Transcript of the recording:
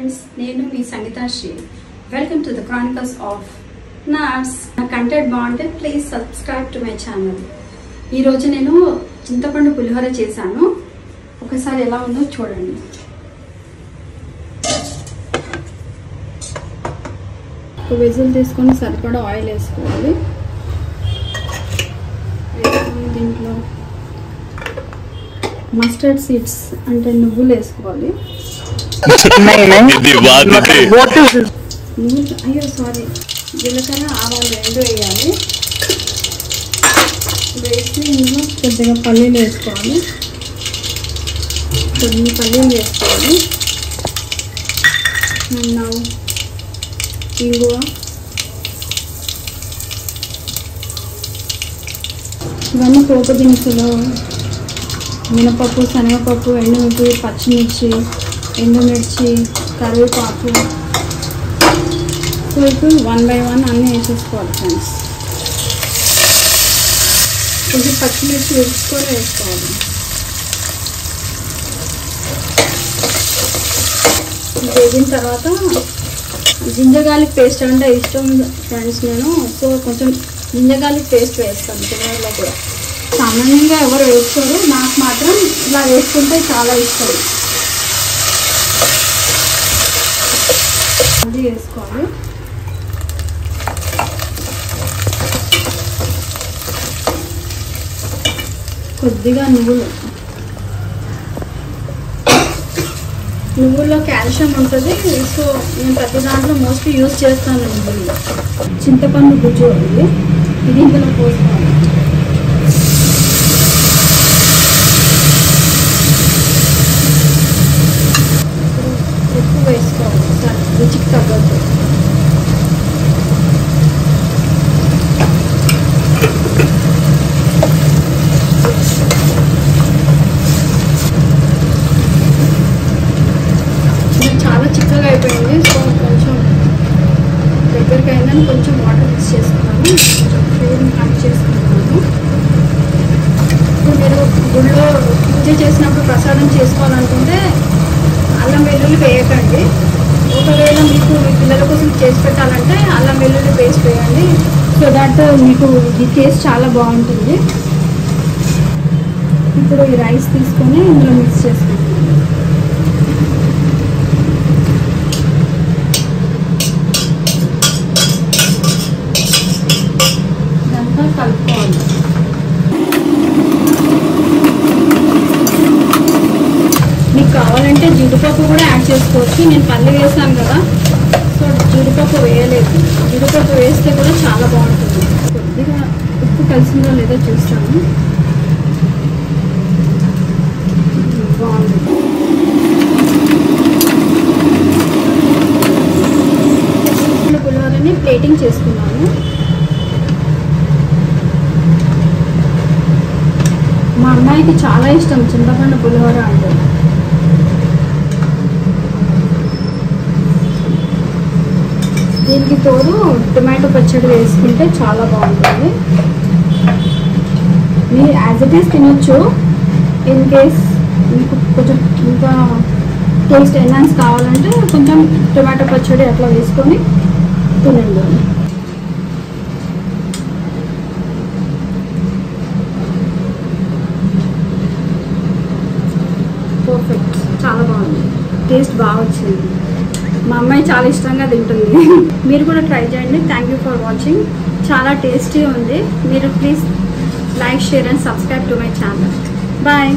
Friends, నేను మీ Sangeethasri. Welcome to the chronicles of nurse. నా కంటెంట్ బాగుంటే please subscribe to my channel. ఈరోజు నేను చింతపండు పులిహోర చేశాను. ఒకసారి ఎలా ఉందో చూడండి. ఒక విజిల్ తీసుకొని సరిపడా ఆయిల్ వేసుకోవాలి. దీంట్లో మస్టర్డ్ సీడ్స్ అంటే నువ్వులు వేసుకోవాలి. అయ్యో సారీ, జీలకర్ర ఆవాలు రెండు వేయాలి. వేసి ఇందులో కొద్దిగా పల్లీలు వేసుకోవాలి. కొన్ని పల్లీలు వేసుకోవాలి. ఇంగువ, ఇవన్నీ పోపు దినుసులు, మినపప్పు, శనగపప్పు, ఎండుమిర్చి, పచ్చిమిర్చి, ఎండుమిర్చి, కరివేపాకు. సో ఇప్పుడు 1 by 1 అన్నీ వేసేసుకోవాలి ఫ్రెండ్స్. కొంచెం పచ్చిమిర్చి వేసుకొని వేసుకోవాలి. వేగిన తర్వాత జింజర్ గార్లిక్ పేస్ట్ అంటే ఇష్టం ఫ్రెండ్స్ నేను. సో కొంచెం జింజర్ గార్లిక్ పేస్ట్ వేస్తాను పులిహోరలో కూడా. సామాన్యంగా ఎవరు వేసుకోరు, నాకు మాత్రం ఇలా వేసుకుంటే చాలా ఇష్టం. అది వేసుకోవాలి. కొద్దిగా నువ్వుల్లో కాల్షియం ఉంటుంది. సో నేను ప్రతి దాంట్లో మోస్ట్లీ యూజ్ చేస్తాను నువ్వుల్లో. చింతపండు గుజ్జు ఇది ఇందులో పోసుకోవాలి. ఉప్పు వేసుకోవాలి రుచికి తగ్గట్టు. చాలా చిక్కగా అయిపోయింది. సో కొంచెం దగ్గరికి అయిందని కొంచెం వాటర్ మిక్స్ చేసుకున్నాను. ఫ్లేమ్ కట్ చేసుకున్నాను. ఇప్పుడు మీరు గుళ్ళో పూజ చేసినప్పుడు ప్రసాదం చేసుకోవాలనుకుంటే అల్లం వెల్లుల్లి వేయకండి. ఒకవేళ మీకు మీ పిల్లల కోసం చేసి పెట్టాలంటే అల్లం వెల్లుల్లి పేస్ట్ వేయండి. సో దట్ మీకు ఈ టేస్ట్ చాలా బాగుంటుంది. ఇప్పుడు ఈ రైస్ తీసుకొని ఇందులో మిక్స్ చేసుకుంటాం. ఇదంతా కలుపుకోవాలి. మీకు కావాలంటే జీడిపప్పు కూడా యాడ్ చేసుకోవచ్చు. నేను పల్లి వేసాను కదా, సో జీడిపప్పు వేయలేదు. జీడిపప్పు వేస్తే కూడా చాలా బాగుంటుంది. కొద్దిగా ఉప్పు కలిసిందో లేదో చూస్తాను. బాగుంది. పులిహోరని ప్లేటింగ్ చేసుకున్నాను. మా అమ్మాయికి చాలా ఇష్టం చింతపండు పులిహోర అంటే. దీనికి తోడు టొమాటో పచ్చడి వేసుకుంటే చాలా బాగుంటుంది. మీరు యాజ్ ఇట్ ఈస్ తినొచ్చు. ఇన్ కేస్ మీకు కొంచెం ఇంకా టేస్ట్ ఎన్హాన్స్ కావాలంటే కొంచెం టొమాటో పచ్చడి అట్లా వేసుకొని తినండి. పర్ఫెక్ట్, చాలా బాగుంది. టేస్ట్ బాగా వచ్చింది. మా అమ్మాయి చాలా ఇష్టంగా తింటుంది. మీరు కూడా ట్రై చేయండి. Thank you for watching. చాలా టేస్టీ ఉంది. మీరు please like, share and subscribe to my channel. Bye.